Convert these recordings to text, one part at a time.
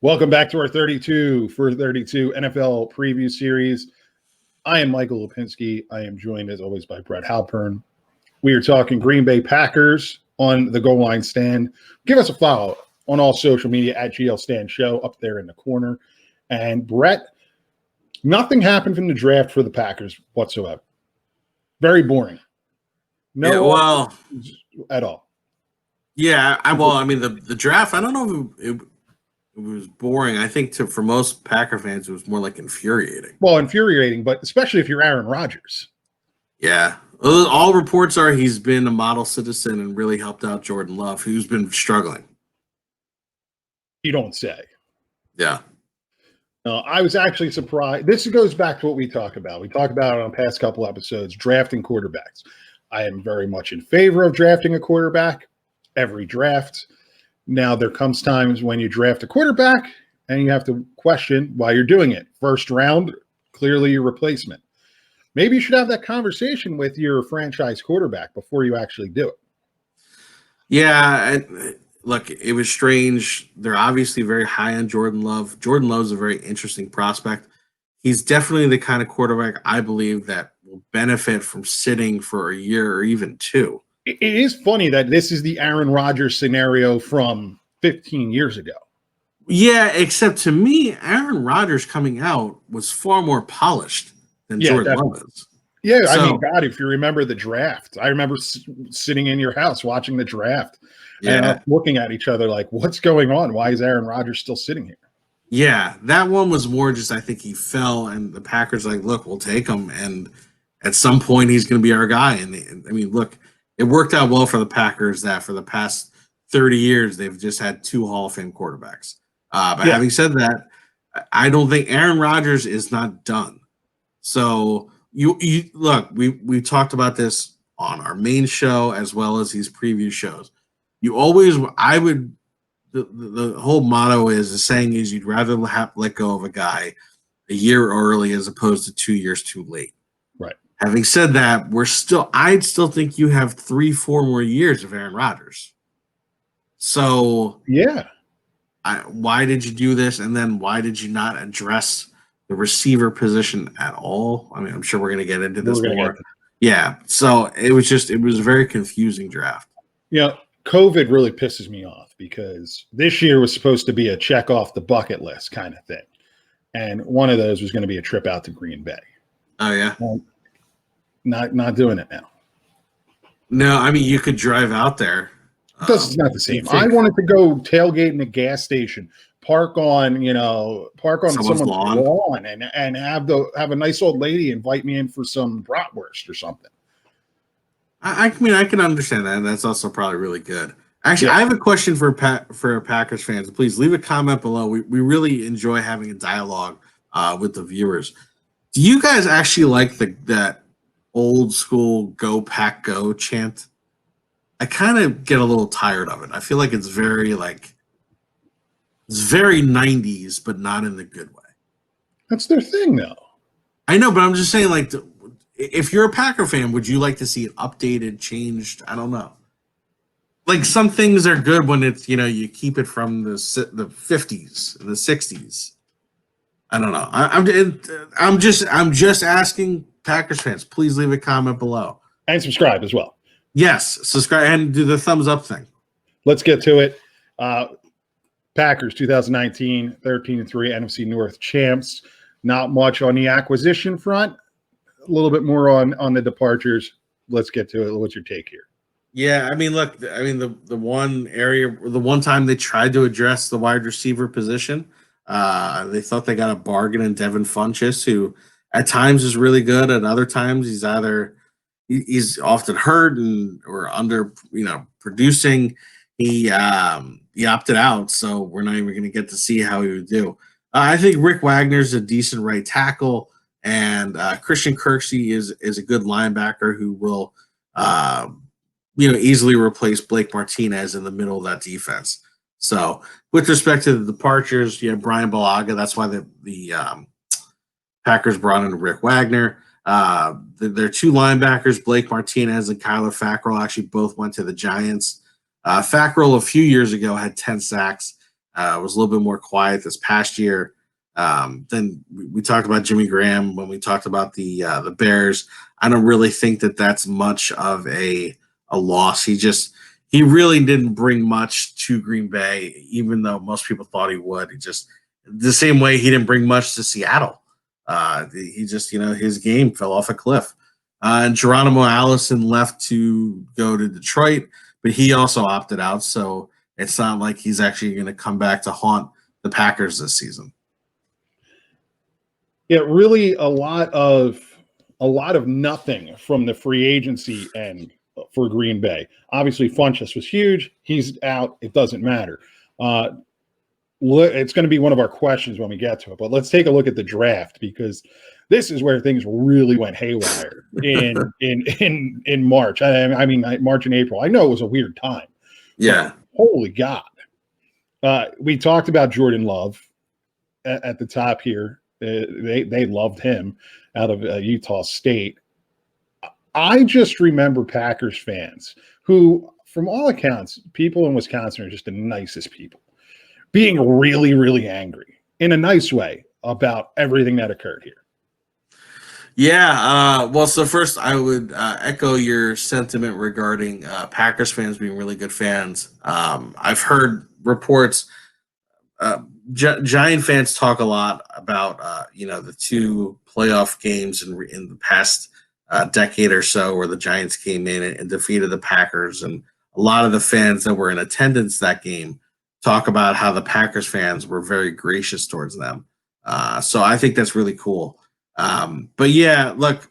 Welcome back to our 32 for 32 NFL preview series. I am Michael Lipinski. I am joined, as always, by Brett Halpern. We are talking Green Bay Packers on the goal line stand. Give us a follow on all social media at GL Stand Show up there in the corner. And Brett, nothing happened from the draft for the Packers whatsoever. Very boring. No, at all. Yeah, the draft, I don't know if it was boring. I think for most Packer fans, it was more like infuriating. Well, infuriating, but especially if you're Aaron Rodgers. Yeah. All reports are he's been a model citizen and really helped out Jordan Love, who's been struggling. You don't say. Yeah. I was actually surprised. This goes back to what we talk about. We talked about it on past couple episodes, drafting quarterbacks. I am very much in favor of drafting a quarterback every draft. Now, there comes times when you draft a quarterback and you have to question why you're doing it. First round, clearly your replacement. Maybe you should have that conversation with your franchise quarterback before you actually do it. Yeah, look, it was strange. They're obviously very high on Jordan Love. Jordan Love's a very interesting prospect. He's definitely the kind of quarterback I believe that will benefit from sitting for a year or even two. It is funny that this is the Aaron Rodgers scenario from 15 years ago. Yeah, except to me, Aaron Rodgers coming out was far more polished than Jordan Love is. Yeah, so, I mean, God, if you remember the draft, I remember sitting in your house watching the draft and looking at each other like, what's going on? Why is Aaron Rodgers still sitting here? Yeah, that one was more just I think he fell, and the Packers like, look, we'll take him, and at some point he's going to be our guy. And I mean, look, it worked out well for the Packers that for the past 30 years, they've just had two Hall of Fame quarterbacks. But having said that, I don't think Aaron Rodgers is not done. So you look, we talked about this on our main show as well as these preview shows. The whole motto is, the saying is, you'd rather let go of a guy a year early as opposed to 2 years too late. Right. Having said that, I'd still think you have 3-4 more years of Aaron Rodgers. So why did you do this? And then why did you not address the receiver position at all? I mean, I'm sure we're going to get into this more. Yeah. So it was a very confusing draft. Yeah. COVID really pisses me off because this year was supposed to be a check off the bucket list kind of thing. And one of those was going to be a trip out to Green Bay. Oh, yeah. Well, not doing it now. No, I mean, you could drive out there. It's not the same. I wanted to go tailgate in a gas station, park on someone's lawn and have a nice old lady invite me in for some bratwurst or something. I mean, I can understand that. That's also probably really good. Actually, I have a question for Packers fans. Please leave a comment below. We really enjoy having a dialogue with the viewers. Do you guys actually like that old school "Go Pack Go" chant? I kind of get a little tired of it. I feel like it's very 90s, but not in the good way. That's their thing, though. I know, but I'm just saying, like, if you're a Packer fan, would you like to see it updated, changed? I don't know. Like, some things are good when it's, you keep it from the 50s, the 60s. I don't know. I'm just asking Packers fans. Please leave a comment below and subscribe as well. Yes, subscribe and do the thumbs up thing. Let's get to it. Packers 2019 13-3 NFC North champs. Not much on the acquisition front. A little bit more on the departures. Let's get to it. What's your take here? Yeah, I mean, look, the one time they tried to address the wide receiver position, they thought they got a bargain in Devin Funchess, who at times is really good, at other times he's often hurt or under producing. He opted out, so we're not even going to get to see how he would do. I think Rick Wagner's a decent right tackle. And Christian Kirksey is a good linebacker who will, easily replace Blake Martinez in the middle of that defense. So, with respect to the departures, you have Brian Balaga. That's why the Packers brought in Rick Wagner. Their two linebackers, Blake Martinez and Kyler Fackrell, actually both went to the Giants. Fackrell a few years ago had 10 sacks. Was a little bit more quiet this past year. Then we talked about Jimmy Graham when we talked about the Bears. I don't really think that that's much of a loss. He really didn't bring much to Green Bay, even though most people thought he would. He just the same way he didn't bring much to Seattle. He just his game fell off a cliff. And Geronimo Allison left to go to Detroit, but he also opted out. So it's not like he's actually going to come back to haunt the Packers this season. Yeah, really a lot of nothing from the free agency end for Green Bay. Obviously, Funchess was huge. He's out. It doesn't matter. It's going to be one of our questions when we get to it. But let's take a look at the draft, because this is where things really went haywire in March. I mean, March and April. I know it was a weird time. Yeah. Holy God. We talked about Jordan Love at the top here. They loved him out of Utah State. I just remember Packers fans who, from all accounts, people in Wisconsin are just the nicest people, being really, really angry in a nice way about everything that occurred here. Yeah. Well, so first I would echo your sentiment regarding Packers fans being really good fans. I've heard reports. Giant fans talk a lot about the two playoff games in the past decade or so, where the Giants came in and defeated the Packers, and a lot of the fans that were in attendance that game talk about how the Packers fans were very gracious towards them. So I think that's really cool. But yeah, look,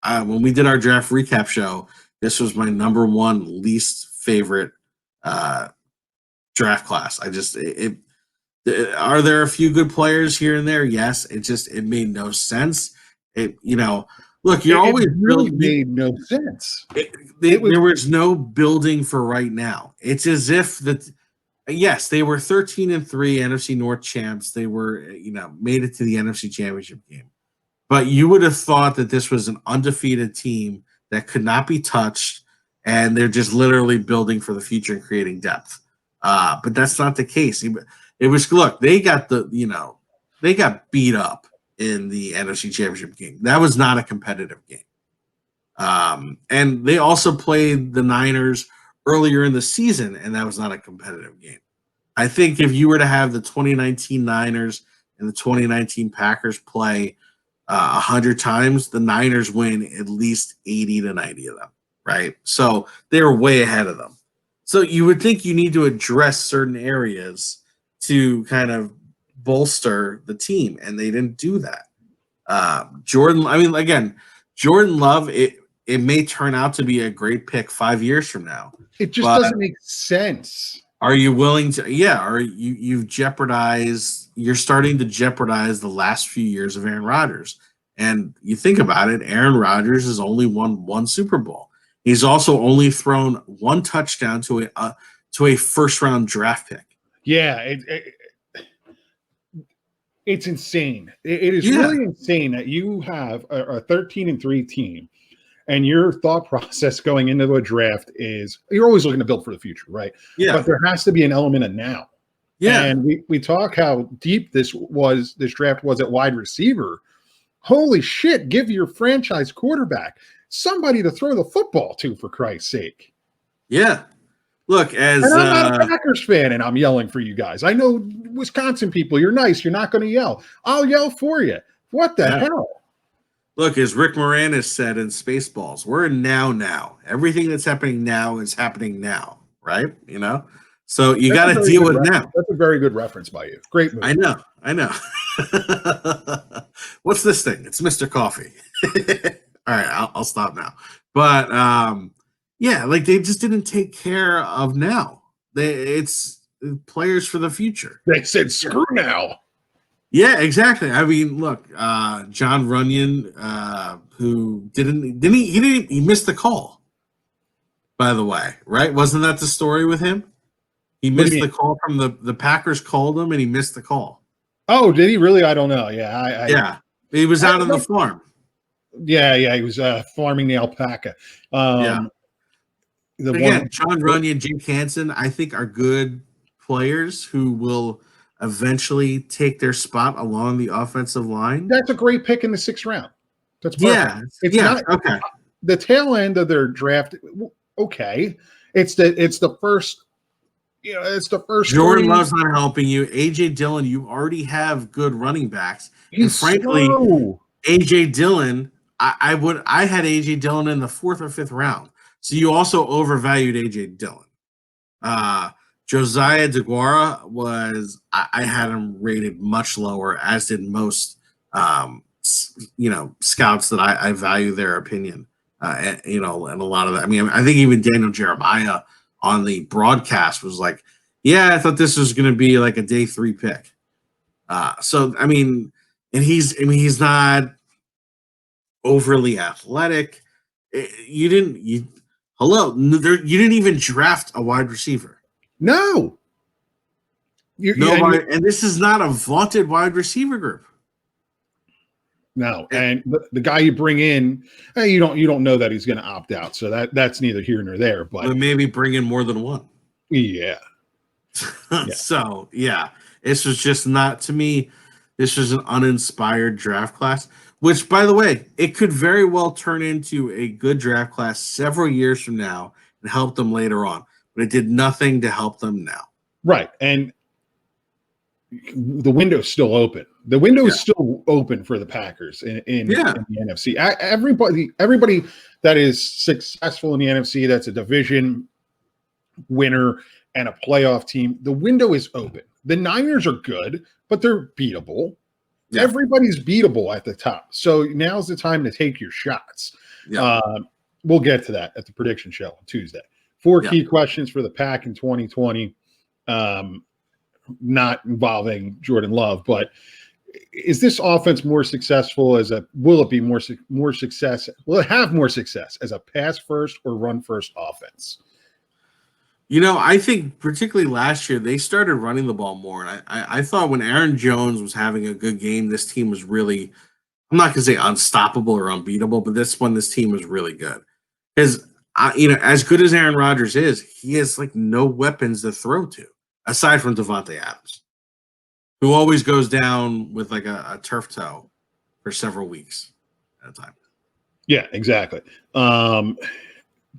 when we did our draft recap show, this was my number one least favorite draft class. Are there a few good players here and there? Yes. It made no sense. Look, you're always really made no sense. There was no building for right now. It's as if yes, they were 13-3 NFC North champs. They were, made it to the NFC Championship game. But you would have thought that this was an undefeated team that could not be touched, and they're just literally building for the future and creating depth. But that's not the case. It was, look, they got beat up in the NFC Championship game. That was not a competitive game. And they also played the Niners earlier in the season, and that was not a competitive game. I think if you were to have the 2019 Niners and the 2019 Packers play 100 times, the Niners win at least 80 to 90 of them, right? So they're way ahead of them. So you would think you need to address certain areas to kind of bolster the team, and they didn't do that. Jordan Love, it may turn out to be a great pick 5 years from now. It just doesn't make sense. Are you willing to? Yeah, or you're starting to jeopardize the last few years of Aaron Rodgers. And you think about it, Aaron Rodgers has only won one Super Bowl. He's also only thrown one touchdown to a first round draft pick. Yeah, it's insane. It is really insane that you have a 13-3 team, and your thought process going into a draft is you're always looking to build for the future, right? Yeah. But there has to be an element of now. Yeah. And we talk how deep this draft was at wide receiver. Holy shit, give your franchise quarterback somebody to throw the football to, for Christ's sake. Yeah. Look, and I'm not a Packers fan, and I'm yelling for you guys. I know Wisconsin people, you're nice. You're not going to yell. I'll yell for you. What the hell? Look, as Rick Moranis said in Spaceballs, we're in now. Everything that's happening now is happening now, right? So you got to deal with now. That's a very good reference by you. Great movie. I know. What's this thing? It's Mr. Coffee. All right, I'll stop now. But they just didn't take care of now. It's players for the future. They said screw now. Yeah, exactly. I mean, look, John Runyon, who he missed the call, by the way, right? Wasn't that the story with him? He What do you missed mean? the call from the Packers called him and he missed the call. Oh, did he really? I don't know. Yeah, Yeah. He was out on the farm. yeah. He was farming the alpaca. Yeah. The Again, one. John Runyon, Jake Hansen, I think are good players who will eventually take their spot along the offensive line. That's a great pick in the 6th round. That's perfect. Yeah. It's Yeah. not Okay. the tail end of their draft. Okay, it's the first. It's the first Jordan 3. Love's not helping you. AJ Dillon, you already have good running backs. And He's frankly, slow. AJ Dillon, I had AJ Dillon in the 4th or 5th round. So you also overvalued AJ Dillon. Josiah DeGuara I had him rated much lower, as did most scouts that I value their opinion. And a lot of that. I mean, I think even Daniel Jeremiah on the broadcast was like, "Yeah, I thought this was going to be like a day 3 pick." So I mean, and he's not overly athletic. You didn't you didn't even draft a wide receiver. No. And this is not a vaunted wide receiver group. No, and the guy you bring in, you don't know that he's going to opt out, so that's neither here nor there. But maybe bring in more than one. Yeah. So yeah, this was just not, to me. This was an uninspired draft class. Which, by the way, it could very well turn into a good draft class several years from now and help them later on. But it did nothing to help them now. Right, and the window's still open. The window is still open for the Packers in the NFC. Everybody that is successful in the NFC, that's a division winner and a playoff team, the window is open. The Niners are good, but they're beatable. Yeah. Everybody's beatable at the top. So now's the time to take your shots. Yeah. We'll get to that at the prediction show on Tuesday. 4 key questions for the Pack in 2020. Not involving Jordan Love, but is this offense more successful will it have more success as a pass first or run first offense? I think particularly last year they started running the ball more, and I thought when Aaron Jones was having a good game, this team was really, I'm not going to say unstoppable or unbeatable, but this team was really good. Because as good as Aaron Rodgers is, he has like no weapons to throw to aside from Devontae Adams, who always goes down with like a turf toe for several weeks at a time. Yeah, exactly.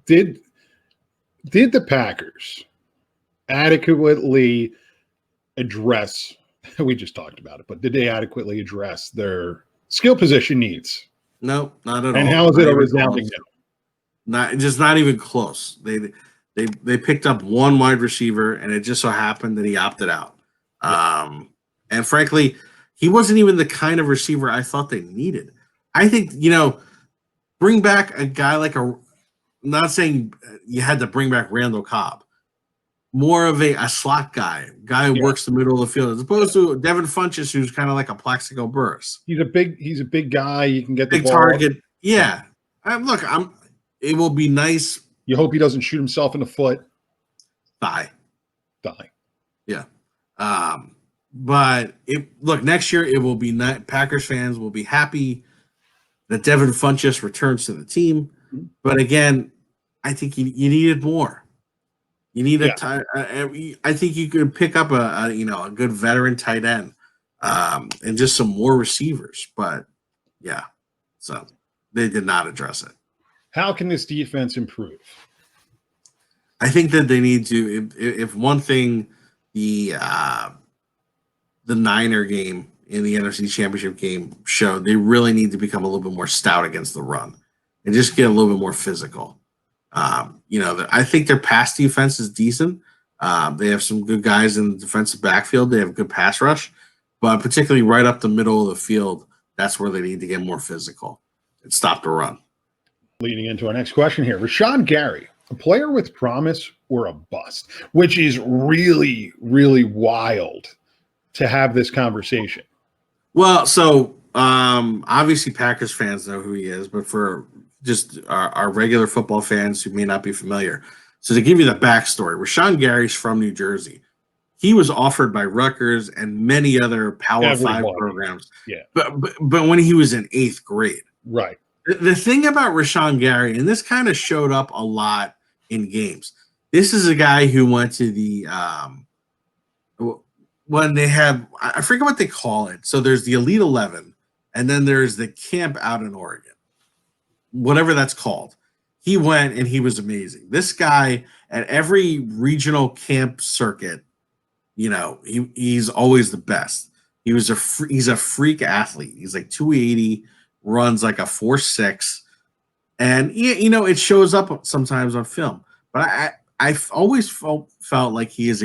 Did the Packers adequately address, we just talked about it, but did they adequately address their skill position needs? No, not at all. And how is it a resounding no? Not even close. They picked up one wide receiver, and it just so happened that he opted out. And frankly, he wasn't even the kind of receiver I thought they needed. I think, bring back a guy like I'm not saying you had to bring back Randall Cobb. More of a slot guy who works the middle of the field, as opposed to Devin Funchess, who's kind of like a Plaxico Burress. He's a big guy. You can get the big ball. Target. Yeah. It will be nice. You hope he doesn't shoot himself in the foot. Thigh. Yeah. But next year it will be Packers fans will be happy that Devin Funchess returns to the team. But again, I think you needed more. You need I think you could pick up a good veteran tight end and just some more receivers. But yeah, so they did not address it. How can this defense improve? I think that they need to. If one thing, the Niner game in the NFC Championship game showed, they really need to become a little bit more stout against the run and just get a little bit more physical. I think their pass defense is decent. They have some good guys in the defensive backfield. They have good pass rush, but particularly right up the middle of the field, that's where they need to get more physical and stop the run. Leading into our next question here, Rashaan Gary, a player with promise or a bust, which is really, really wild to have this conversation. Well, so obviously Packers fans know who he is, but for just our regular football fans who may not be familiar, so to give you the backstory, Rashaan Gary's from New Jersey. He was offered by Rutgers and many other Power Five programs. Yeah. But when he was in 8th grade. Right. The thing about Rashaan Gary, and this kind of showed up a lot in games. This is a guy who went to the when they have, I forget what they call it. So there's the Elite 11, and then there's the camp out in Oregon, whatever that's called. He went and he was amazing. This guy at every regional camp circuit, you know, he's always the best. He's a freak athlete. He's like 280, runs like a 4.6, and you know it shows up sometimes on film. But I've always felt like he's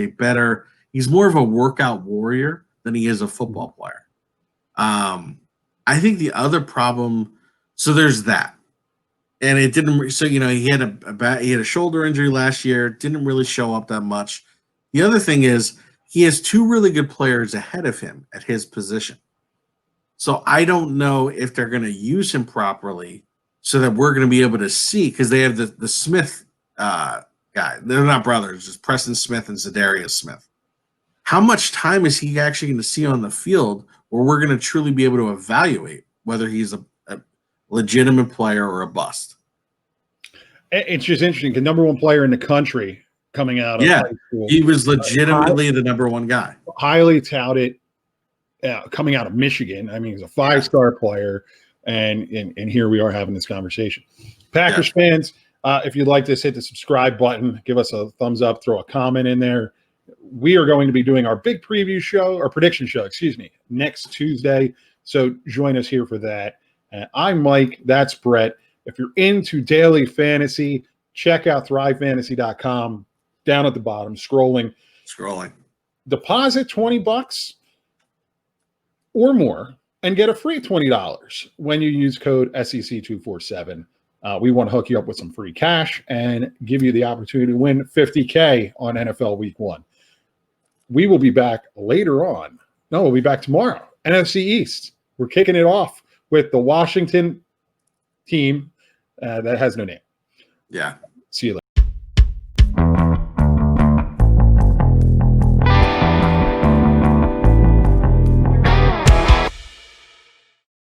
more of a workout warrior than he is a football player. I think the other problem, so there's that, and it didn't. So you know he had a shoulder injury last year. Didn't really show up that much. The other thing is he has 2 really good players ahead of him at his position. So I don't know if they're going to use him properly so that we're going to be able to see, because they have the Smith guy. They're not brothers, just Preston Smith and Zadarius Smith. How much time is he actually going to see on the field where we're going to truly be able to evaluate whether he's a legitimate player or a bust? It's just interesting. The number 1 player in the country coming out of high school. He was legitimately the number 1 guy. Highly touted, coming out of Michigan. I mean, he's a 5-star player, and here we are having this conversation. Packers fans, if you'd like this, hit the subscribe button. Give us a thumbs up. Throw a comment in there. We are going to be doing our big preview show, or prediction show, next Tuesday. So join us here for that. I'm Mike. That's Brett. If you're into daily fantasy, check out thrivefantasy.com. Down at the bottom, scrolling. Deposit $20 or more and get a free $20 when you use code SEC247. We want to hook you up with some free cash and give you the opportunity to win $50K on NFL Week 1. We will be back later on. No, we'll be back tomorrow. NFC East. We're kicking it off with the Washington team that has no name. Yeah. See you later.